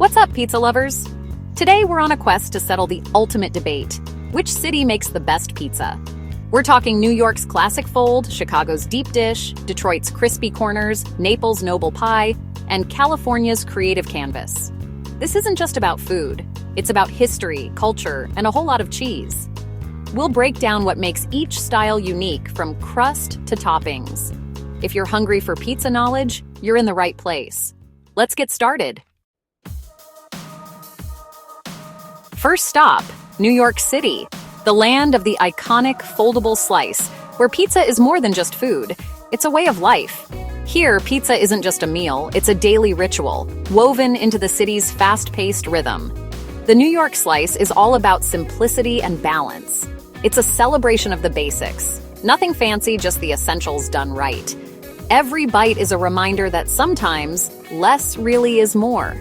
What's up, pizza lovers? Today we're on a quest to settle the ultimate debate. Which city makes the best pizza? We're talking New York's classic fold, Chicago's deep dish, Detroit's crispy corners, Naples' Noble Pie, and California's creative canvas. This isn't just about food. It's about history, culture, and a whole lot of cheese. We'll break down what makes each style unique, from crust to toppings. If you're hungry for pizza knowledge, you're in the right place. Let's get started. First stop, New York City, the land of the iconic foldable slice, where pizza is more than just food. It's a way of life. Here, pizza isn't just a meal, it's a daily ritual, woven into the city's fast-paced rhythm. The New York slice is all about simplicity and balance. It's a celebration of the basics. Nothing fancy, just the essentials done right. Every bite is a reminder that sometimes less really is more.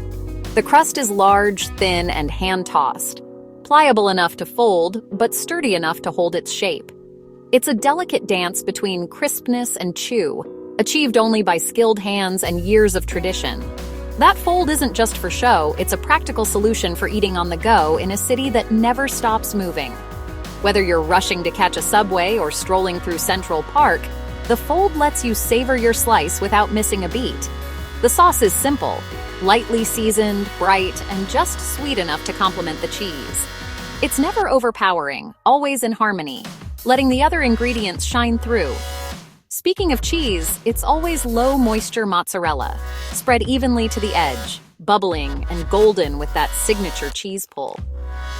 The crust is large, thin, and hand-tossed, pliable enough to fold, but sturdy enough to hold its shape. It's a delicate dance between crispness and chew, achieved only by skilled hands and years of tradition. That fold isn't just for show, it's a practical solution for eating on the go in a city that never stops moving. Whether you're rushing to catch a subway or strolling through Central Park, the fold lets you savor your slice without missing a beat. The sauce is simple, lightly seasoned, bright, and just sweet enough to complement the cheese. It's never overpowering, always in harmony, letting the other ingredients shine through. Speaking of cheese, it's always low-moisture mozzarella, spread evenly to the edge, bubbling and golden with that signature cheese pull.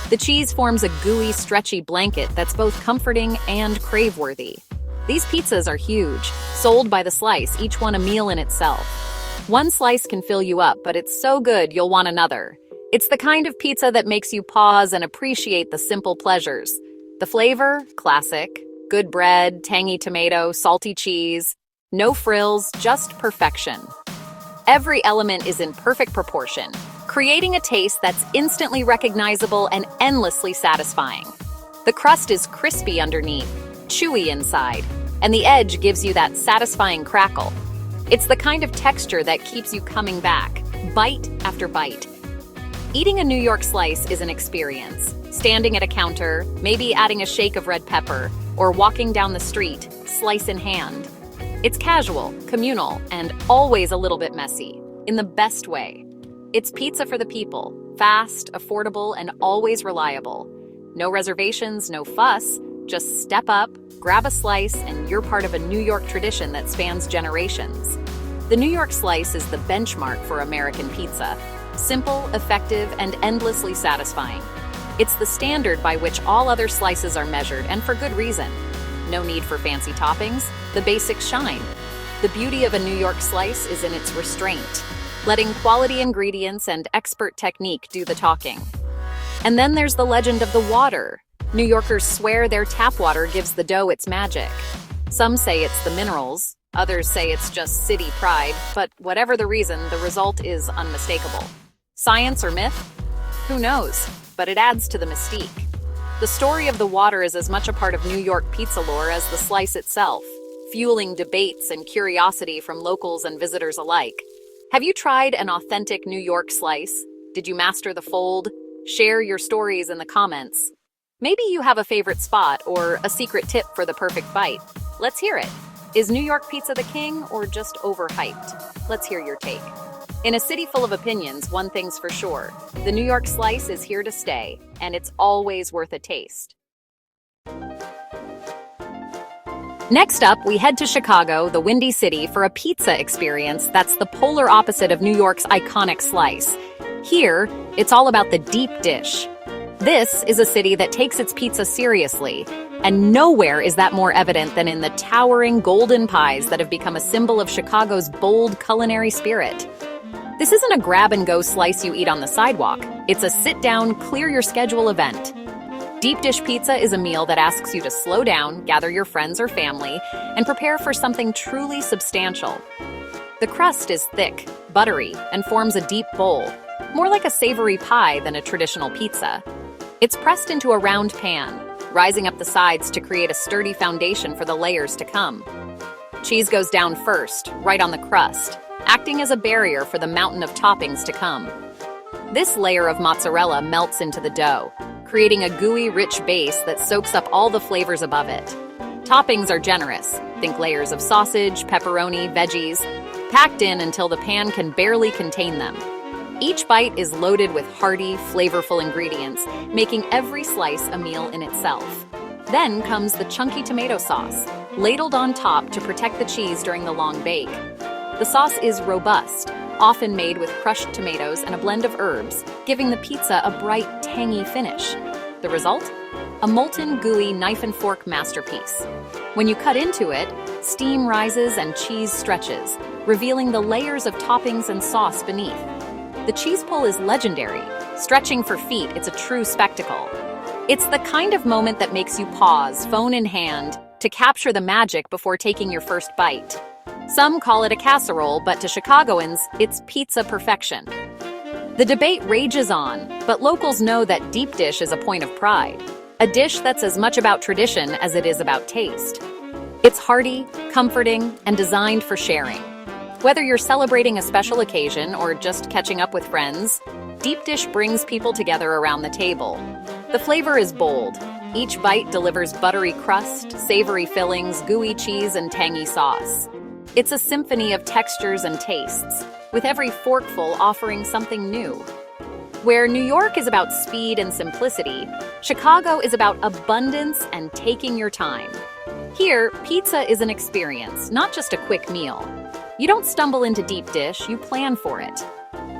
The cheese forms a gooey, stretchy blanket that's both comforting and crave-worthy. These pizzas are huge, sold by the slice, each one a meal in itself. One slice can fill you up, but it's so good you'll want another. It's the kind of pizza that makes you pause and appreciate the simple pleasures. The flavor, classic. Good bread, tangy tomato, salty cheese. No frills, just perfection. Every element is in perfect proportion, creating a taste that's instantly recognizable and endlessly satisfying. The crust is crispy underneath, chewy inside, and the edge gives you that satisfying crackle. It's the kind of texture that keeps you coming back, bite after bite. Eating a New York slice is an experience. Standing at a counter, maybe adding a shake of red pepper, or walking down the street, slice in hand. It's casual, communal, and always a little bit messy, in the best way. It's pizza for the people, fast, affordable, and always reliable. No reservations, no fuss, just step up, grab a slice, and you're part of a New York tradition that spans generations. The New York slice is the benchmark for American pizza. Simple, effective, and endlessly satisfying. It's the standard by which all other slices are measured, and for good reason. No need for fancy toppings, the basics shine. The beauty of a New York slice is in its restraint, letting quality ingredients and expert technique do the talking. And then there's the legend of the water. New Yorkers swear their tap water gives the dough its magic. Some say it's the minerals, others say it's just city pride, but whatever the reason, the result is unmistakable. Science or myth? Who knows? But it adds to the mystique. The story of the water is as much a part of New York pizza lore as the slice itself, fueling debates and curiosity from locals and visitors alike. Have you tried an authentic New York slice? Did you master the fold? Share your stories in the comments. Maybe you have a favorite spot or a secret tip for the perfect bite. Let's hear it. Is New York pizza the king or just overhyped? Let's hear your take. In a city full of opinions, one thing's for sure. The New York slice is here to stay, and it's always worth a taste. Next up, we head to Chicago, the Windy City, for a pizza experience that's the polar opposite of New York's iconic slice. Here, it's all about the deep dish. This is a city that takes its pizza seriously, and nowhere is that more evident than in the towering golden pies that have become a symbol of Chicago's bold culinary spirit. This isn't a grab-and-go slice you eat on the sidewalk. It's a sit-down, clear-your-schedule event. Deep dish pizza is a meal that asks you to slow down, gather your friends or family, and prepare for something truly substantial. The crust is thick, buttery, and forms a deep bowl, more like a savory pie than a traditional pizza. It's pressed into a round pan, rising up the sides to create a sturdy foundation for the layers to come. Cheese goes down first, right on the crust, acting as a barrier for the mountain of toppings to come. This layer of mozzarella melts into the dough, creating a gooey, rich base that soaks up all the flavors above it. Toppings are generous. Think layers of sausage, pepperoni, veggies, packed in until the pan can barely contain them. Each bite is loaded with hearty, flavorful ingredients, making every slice a meal in itself. Then comes the chunky tomato sauce, ladled on top to protect the cheese during the long bake. The sauce is robust, often made with crushed tomatoes and a blend of herbs, giving the pizza a bright, tangy finish. The result? A molten, gooey knife and fork masterpiece. When you cut into it, steam rises and cheese stretches, revealing the layers of toppings and sauce beneath. The cheese pull is legendary. Stretching for feet, it's a true spectacle. It's the kind of moment that makes you pause, phone in hand, to capture the magic before taking your first bite. Some call it a casserole, but to Chicagoans, it's pizza perfection. The debate rages on, but locals know that deep dish is a point of pride. A dish that's as much about tradition as it is about taste. It's hearty, comforting, and designed for sharing. Whether you're celebrating a special occasion or just catching up with friends, deep dish brings people together around the table. The flavor is bold. Each bite delivers buttery crust, savory fillings, gooey cheese, and tangy sauce. It's a symphony of textures and tastes, with every forkful offering something new. Where New York is about speed and simplicity, Chicago is about abundance and taking your time. Here, pizza is an experience, not just a quick meal. You don't stumble into deep dish, you plan for it.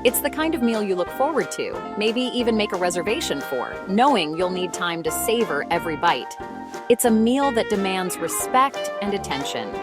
It's the kind of meal you look forward to, maybe even make a reservation for, knowing you'll need time to savor every bite. It's a meal that demands respect and attention.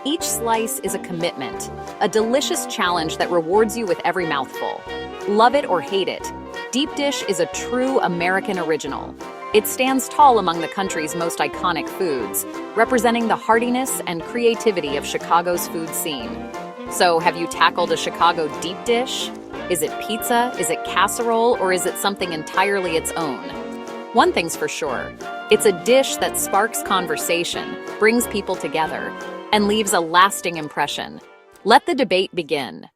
Each slice is a commitment, a delicious challenge that rewards you with every mouthful. Love it or hate it, deep dish is a true American original. It stands tall among the country's most iconic foods, representing the heartiness and creativity of Chicago's food scene. So, have you tackled a Chicago deep dish? Is it pizza, is it casserole, or is it something entirely its own? One thing's for sure, it's a dish that sparks conversation, brings people together, and leaves a lasting impression. Let the debate begin.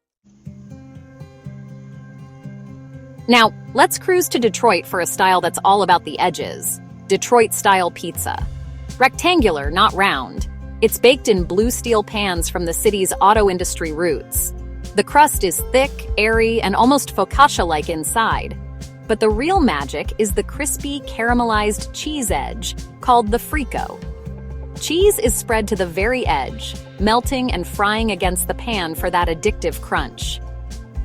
Now, let's cruise to Detroit for a style that's all about the edges. Detroit-style pizza. Rectangular, not round. It's baked in blue steel pans from the city's auto industry roots. The crust is thick, airy, and almost focaccia-like inside. But the real magic is the crispy, caramelized cheese edge, called the frico. Cheese is spread to the very edge, melting and frying against the pan for that addictive crunch.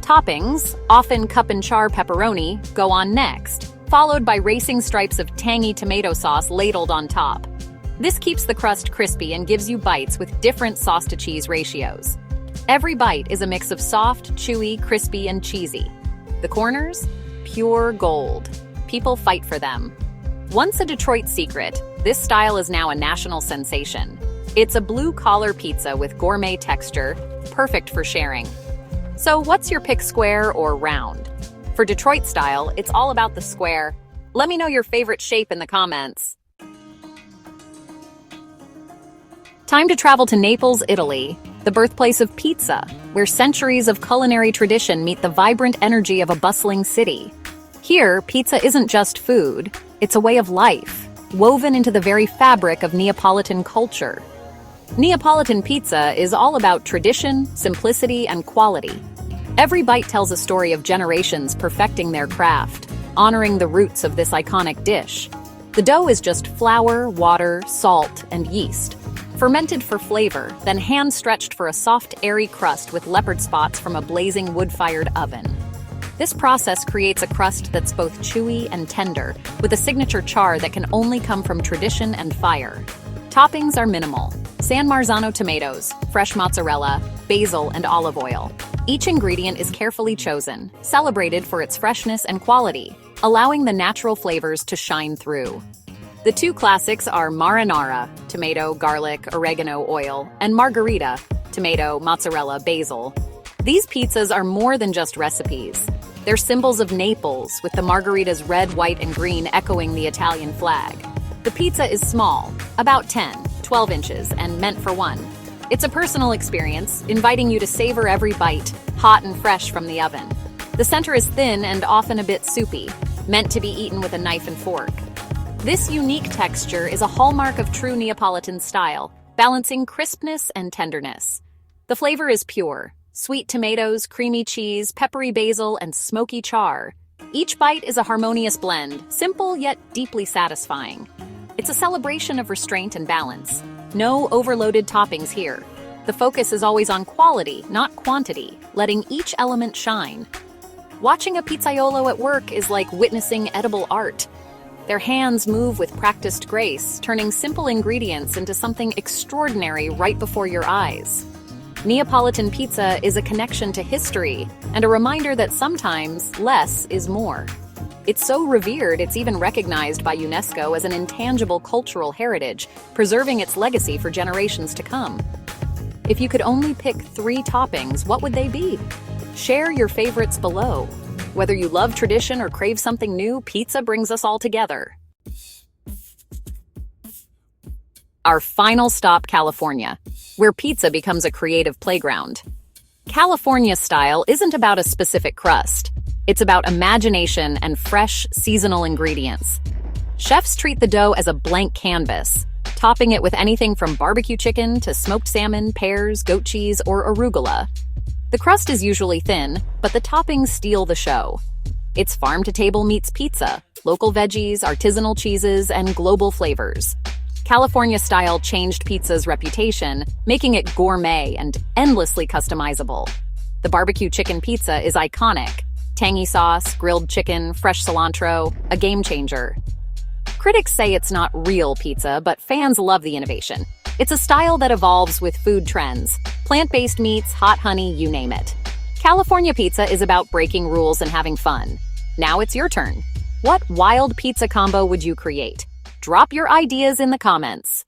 Toppings, often cup and char pepperoni, go on next, followed by racing stripes of tangy tomato sauce ladled on top. This keeps the crust crispy and gives you bites with different sauce-to-cheese ratios. Every bite is a mix of soft, chewy, crispy, and cheesy. The corners? Pure gold. People fight for them. Once a Detroit secret, this style is now a national sensation. It's a blue-collar pizza with gourmet texture, perfect for sharing. So what's your pick, square or round? For Detroit style, it's all about the square. Let me know your favorite shape in the comments. Time to travel to Naples, Italy, the birthplace of pizza, where centuries of culinary tradition meet the vibrant energy of a bustling city. Here, pizza isn't just food, it's a way of life, woven into the very fabric of Neapolitan culture. Neapolitan pizza is all about tradition, simplicity, and quality. Every bite tells a story of generations perfecting their craft, honoring the roots of this iconic dish. The dough is just flour, water, salt, and yeast. Fermented for flavor, then hand-stretched for a soft, airy crust with leopard spots from a blazing wood-fired oven. This process creates a crust that's both chewy and tender, with a signature char that can only come from tradition and fire. Toppings are minimal. San Marzano tomatoes, fresh mozzarella, basil, and olive oil. Each ingredient is carefully chosen, celebrated for its freshness and quality, allowing the natural flavors to shine through. The two classics are marinara, tomato, garlic, oregano, oil, and margherita, tomato, mozzarella, basil. These pizzas are more than just recipes. They're symbols of Naples, with the margherita's red, white, and green echoing the Italian flag. The pizza is small, about 10-12 inches, and meant for one. It's a personal experience, inviting you to savor every bite, hot and fresh from the oven. The center is thin and often a bit soupy, meant to be eaten with a knife and fork. This unique texture is a hallmark of true Neapolitan style, balancing crispness and tenderness. The flavor is pure: sweet tomatoes, creamy cheese, peppery basil, and smoky char. Each bite is a harmonious blend, simple yet deeply satisfying. It's a celebration of restraint and balance. No overloaded toppings here. The focus is always on quality, not quantity, letting each element shine. Watching a pizzaiolo at work is like witnessing edible art. Their hands move with practiced grace, turning simple ingredients into something extraordinary right before your eyes. Neapolitan pizza is a connection to history and a reminder that sometimes less is more. It's so revered it's even recognized by UNESCO as an intangible cultural heritage, preserving its legacy for generations to come. If you could only pick 3 toppings, what would they be? Share your favorites below. Whether you love tradition or crave something new, pizza brings us all together. Our final stop, California, where pizza becomes a creative playground. California style isn't about a specific crust. It's about imagination and fresh, seasonal ingredients. Chefs treat the dough as a blank canvas, topping it with anything from barbecue chicken to smoked salmon, pears, goat cheese, or arugula. The crust is usually thin, but the toppings steal the show. It's farm-to-table meets pizza, local veggies, artisanal cheeses, and global flavors. California style changed pizza's reputation, making it gourmet and endlessly customizable. The barbecue chicken pizza is iconic. Tangy sauce, grilled chicken, fresh cilantro, a game changer. Critics say it's not real pizza, but fans love the innovation. It's a style that evolves with food trends. Plant-based meats, hot honey, you name it. California pizza is about breaking rules and having fun. Now it's your turn. What wild pizza combo would you create? Drop your ideas in the comments.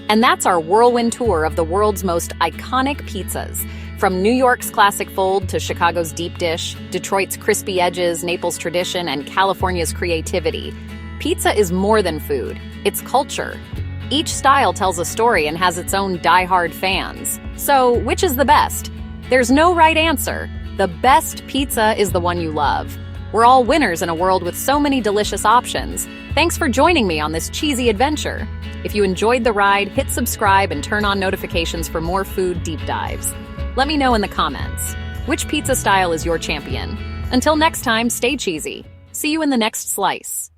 And that's our whirlwind tour of the world's most iconic pizzas. From New York's classic fold to Chicago's deep dish, Detroit's crispy edges, Naples' tradition, and California's creativity, pizza is more than food. It's culture. Each style tells a story and has its own die-hard fans. So, which is the best? There's no right answer. The best pizza is the one you love. We're all winners in a world with so many delicious options. Thanks for joining me on this cheesy adventure. If you enjoyed the ride, hit subscribe and turn on notifications for more food deep dives. Let me know in the comments, which pizza style is your champion? Until next time, stay cheesy. See you in the next slice.